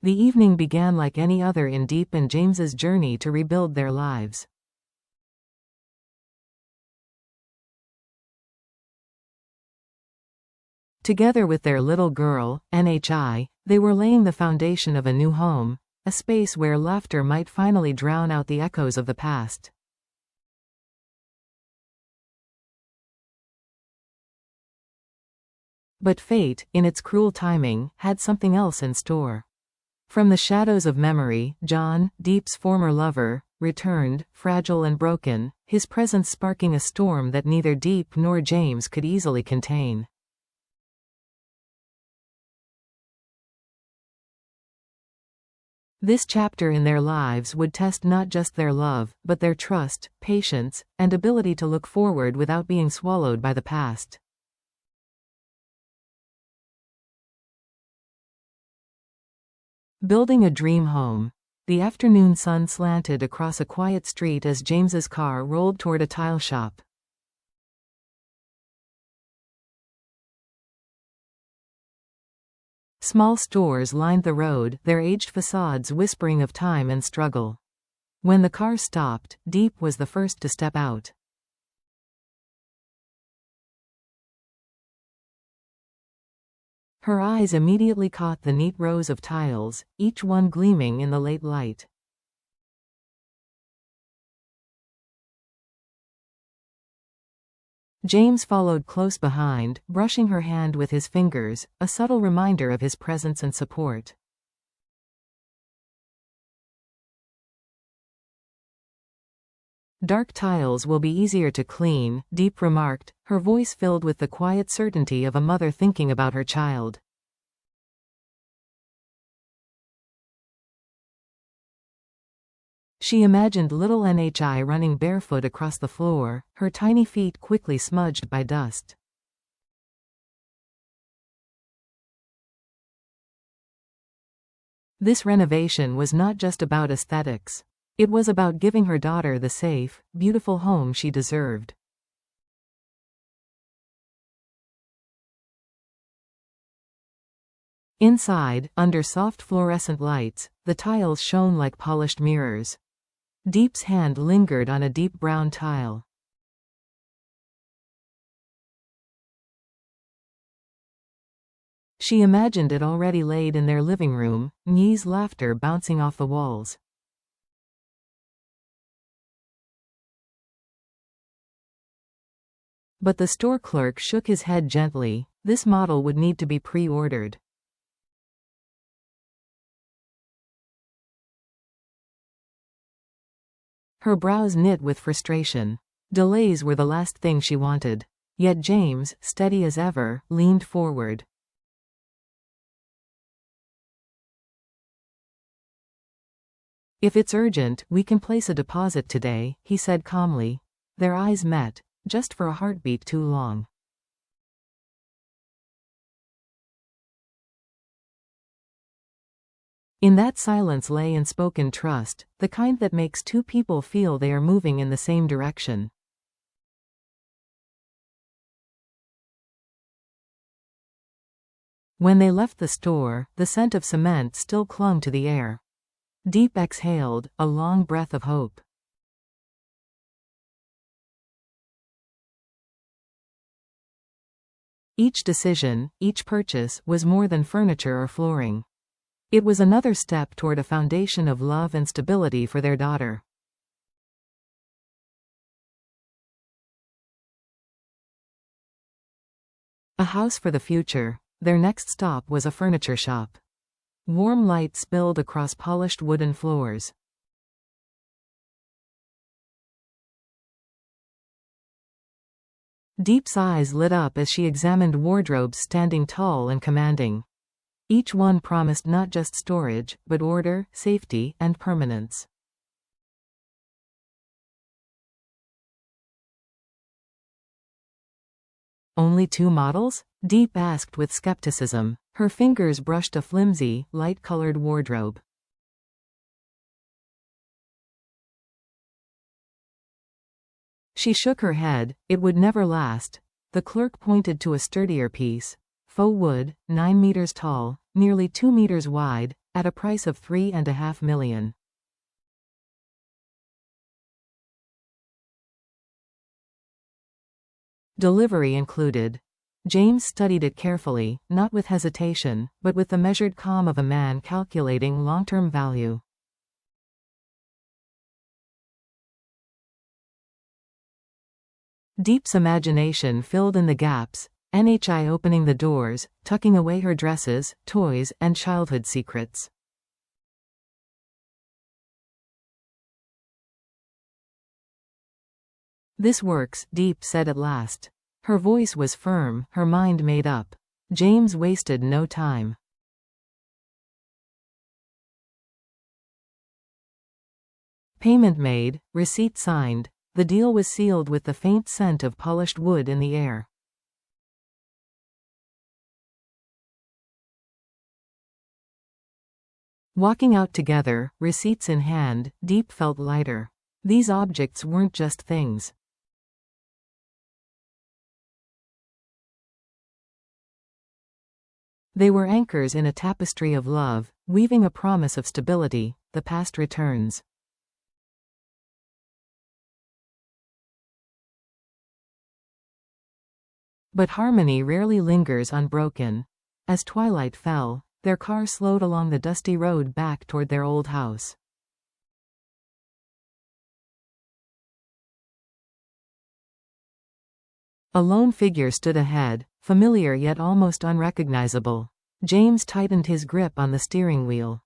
The evening began like any other in Diep and James's journey to rebuild their lives. Together with their little girl, NHI, they were laying the foundation of a new home, a space where laughter might finally drown out the echoes of the past. But fate, in its cruel timing, had something else in store. From the shadows of memory, John, Diep's former lover, returned, fragile and broken, his presence sparking a storm that neither Diep nor James could easily contain. This chapter in their lives would test not just their love, but their trust, patience, and ability to look forward without being swallowed by the past. Building a dream home. The afternoon sun slanted across a quiet street as James's car rolled toward a tile shop. Small stores lined the road, their aged facades whispering of time and struggle. When the car stopped, Diep was the first to step out. Her eyes immediately caught the neat rows of tiles, each one gleaming in the late light. James followed close behind, brushing her hand with his fingers, a subtle reminder of his presence and support. Dark tiles will be easier to clean, Diep remarked, her voice filled with the quiet certainty of a mother thinking about her child. She imagined little NHI running barefoot across the floor, her tiny feet quickly smudged by dust. This renovation was not just about aesthetics. It was about giving her daughter the safe, beautiful home she deserved. Inside, under soft fluorescent lights, the tiles shone like polished mirrors. Diep's hand lingered on a deep brown tile. She imagined it already laid in their living room, Nye's laughter bouncing off the walls. But the store clerk shook his head gently. This model would need to be pre-ordered. Her brows knit with frustration. Delays were the last thing she wanted. Yet James, steady as ever, leaned forward. "If it's urgent, we can place a deposit today," he said calmly. Their eyes met, just for a heartbeat too long. In that silence lay unspoken trust, the kind that makes two people feel they are moving in the same direction. When they left the store, the scent of cement still clung to the air. Diep exhaled, a long breath of hope. Each decision, each purchase, was more than furniture or flooring. It was another step toward a foundation of love and stability for their daughter. A house for the future. Their next stop was a furniture shop. Warm light spilled across polished wooden floors. Diep's eyes lit up as she examined wardrobes standing tall and commanding. Each one promised not just storage, but order, safety, and permanence. "Only 2 models?" Diep asked with skepticism. Her fingers brushed a flimsy, light-colored wardrobe. She shook her head. It would never last. The clerk pointed to a sturdier piece. Faux wood, 9 meters tall, nearly 2 meters wide, at a price of $3.5 million. Delivery included. James studied it carefully, not with hesitation, but with the measured calm of a man calculating long-term value. Diep's imagination filled in the gaps, NHI opening the doors, tucking away her dresses, toys, and childhood secrets. "This works," Diep said at last. Her voice was firm, her mind made up. James wasted no time. Payment made, receipt signed. The deal was sealed with the faint scent of polished wood in the air. Walking out together, receipts in hand, Diep felt lighter. These objects weren't just things. They were anchors in a tapestry of love, weaving a promise of stability. The past returns. But harmony rarely lingers unbroken. As twilight fell, their car slowed along the dusty road back toward their old house. A lone figure stood ahead, familiar yet almost unrecognizable. James tightened his grip on the steering wheel.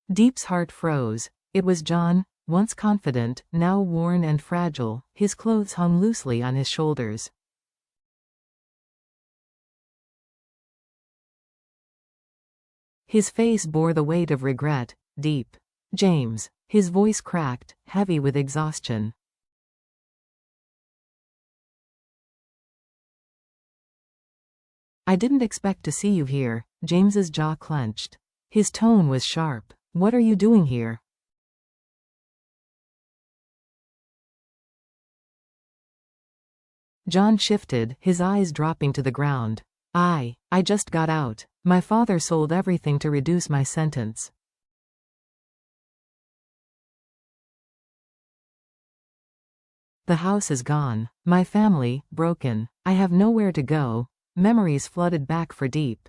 Diep's heart froze. It was John, once confident, now worn and fragile. His clothes hung loosely on his shoulders. His face bore the weight of regret. "Diep." "James." His voice cracked, heavy with exhaustion. "I didn't expect to see you here." James's jaw clenched. His tone was sharp. "What are you doing here?" John shifted, his eyes dropping to the ground. I just got out. My father sold everything to reduce my sentence." "The house is gone. My family, broken. I have nowhere to go." Memories flooded back for Diep.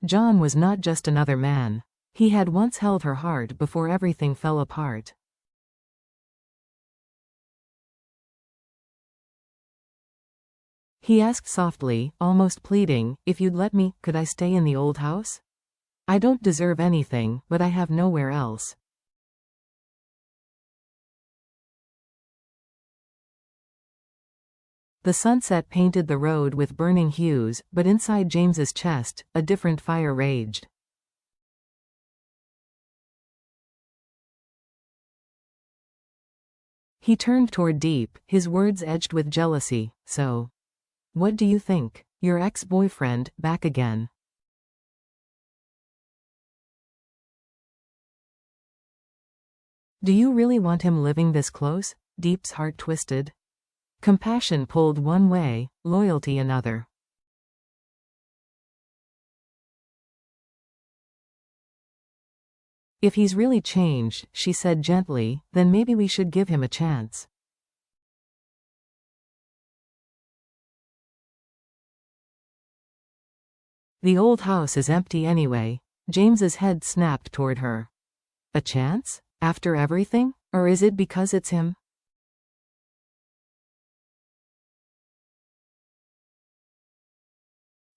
John was not just another man. He had once held her heart before everything fell apart. He asked softly, almost pleading, "If you'd let me, could I stay in the old house? I don't deserve anything, but I have nowhere else." The sunset painted the road with burning hues, but inside James's chest, a different fire raged. He turned toward Diep, his words edged with jealousy. "So, what do you think? Your ex-boyfriend, back again?" "Do you really want him living this close?" Diep's heart twisted. Compassion pulled one way, loyalty another. "If he's really changed," she said gently, "then maybe we should give him a chance." "The old house is empty anyway." James's head snapped toward her. "A chance? After everything? Or is it because it's him?"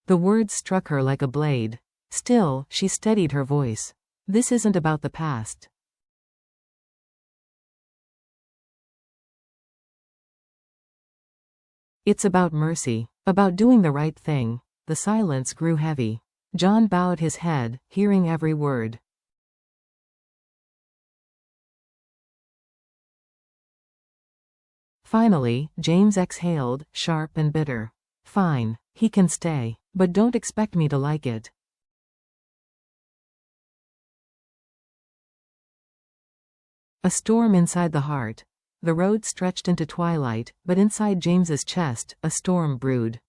The words struck her like a blade. Still, she steadied her voice. "This isn't about the past. It's about mercy. About doing the right thing." The silence grew heavy. John bowed his head, hearing every word. Finally, James exhaled, sharp and bitter. "Fine. He can stay. But don't expect me to like it." A storm inside the heart. The road stretched into twilight, but inside James's chest, a storm brewed.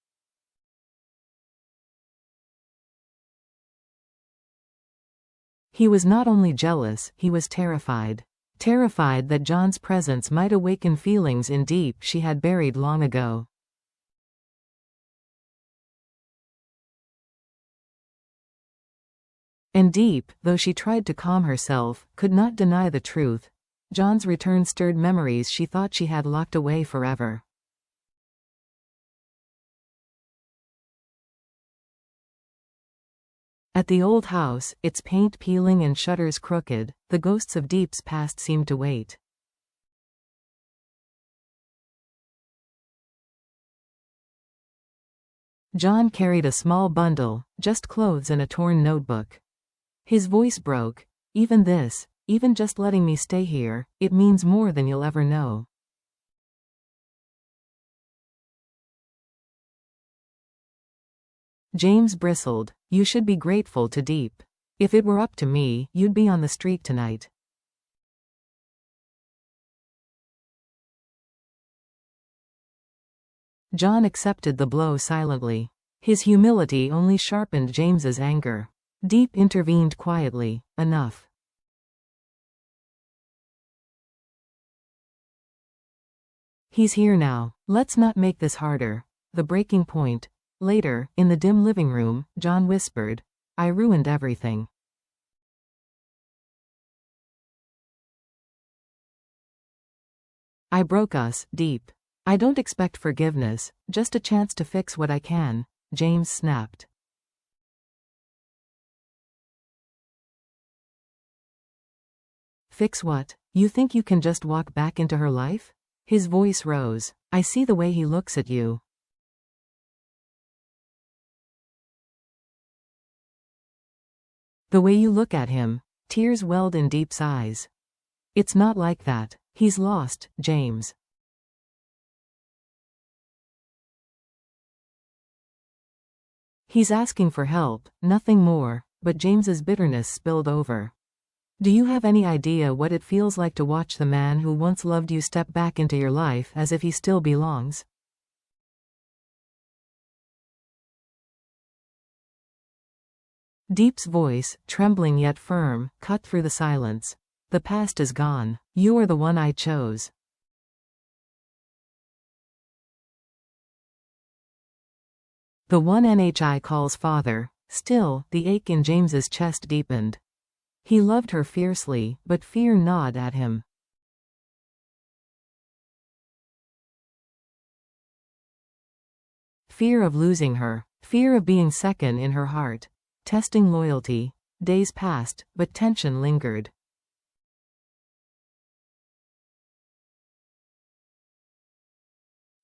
He was not only jealous, he was terrified. Terrified that John's presence might awaken feelings in Diep she had buried long ago. And Diep, though she tried to calm herself, could not deny the truth. John's return stirred memories she thought she had locked away forever. At the old house, its paint peeling and shutters crooked, the ghosts of Diep's past seemed to wait. John carried a small bundle, just clothes and a torn notebook. His voice broke. Even this, even just letting me stay here, it means more than you'll ever know. James bristled. You should be grateful to Diep. If it were up to me, you'd be on the street tonight. John accepted the blow silently. His humility only sharpened James's anger. Diep intervened quietly. Enough. He's here now. Let's not make this harder. The breaking point. Later, in the dim living room, John whispered, I ruined everything. I broke us, Diep. I don't expect forgiveness, just a chance to fix what I can, James snapped. Fix what? You think you can just walk back into her life? His voice rose. I see the way he looks at you. The way you look at him. Tears welled in Diep's eyes. It's not like that. He's lost, James. He's asking for help, nothing more, but James's bitterness spilled over. Do you have any idea what it feels like to watch the man who once loved you step back into your life as if he still belongs? Diep's voice, trembling yet firm, cut through the silence. The past is gone. You are the one I chose. The one NHI calls father. Still, the ache in James's chest deepened. He loved her fiercely, but fear gnawed at him. Fear of losing her. Fear of being second in her heart. Testing loyalty. Days passed, but tension lingered.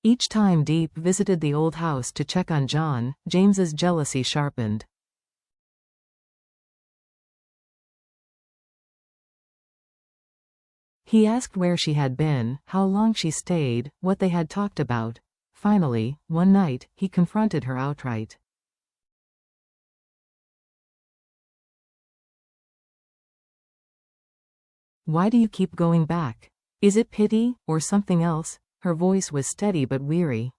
Each time Diep visited the old house to check on John, James's jealousy sharpened. He asked where she had been, how long she stayed, what they had talked about. Finally, one night, he confronted her outright. Why do you keep going back? Is it pity, or something else? Her voice was steady but weary.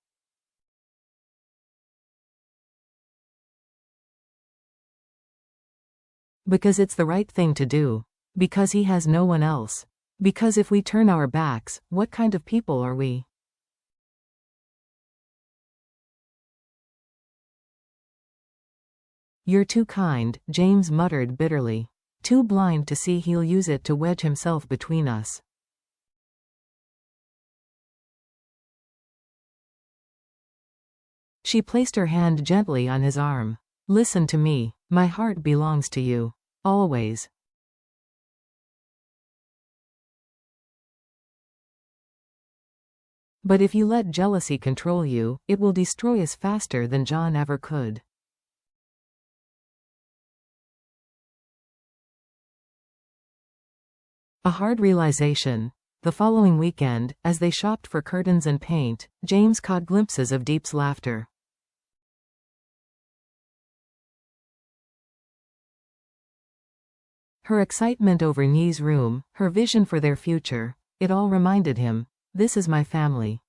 Because it's the right thing to do. Because he has no one else. Because if we turn our backs, what kind of people are we? You're too kind, James muttered bitterly. Too blind to see he'll use it to wedge himself between us. She placed her hand gently on his arm. Listen to me. My heart belongs to you. Always. But if you let jealousy control you, it will destroy us faster than John ever could. A hard realization. The following weekend, as they shopped for curtains and paint, James caught glimpses of Diep's laughter. Her excitement over Nye's room, her vision for their future, it all reminded him. This is my family.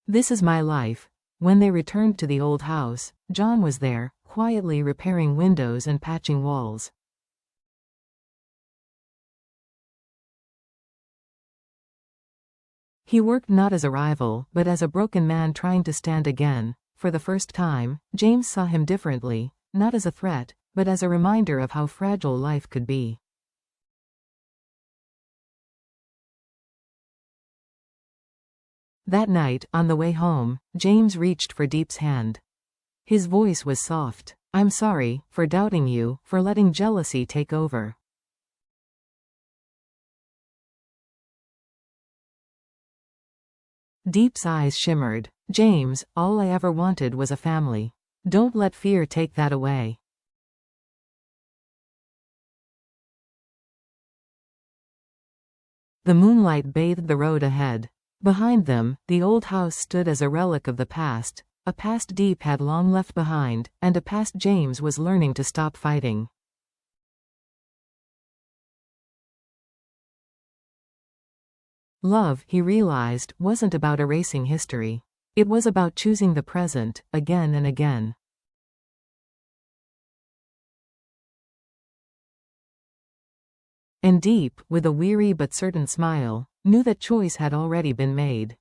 This is my life. When they returned to the old house, John was there, quietly repairing windows and patching walls. He worked not as a rival, but as a broken man trying to stand again. For the first time, James saw him differently, not as a threat, but as a reminder of how fragile life could be. That night, on the way home, James reached for Diep's hand. His voice was soft. "I'm sorry, for doubting you, for letting jealousy take over." Diep's eyes shimmered. "James, all I ever wanted was a family. Don't let fear take that away." The moonlight bathed the road ahead. Behind them, the old house stood as a relic of the past, a past Diep had long left behind, and a past James was learning to stop fighting. Love, he realized, wasn't about erasing history. It was about choosing the present, again and again. And Diep, with a weary but certain smile, knew that choice had already been made.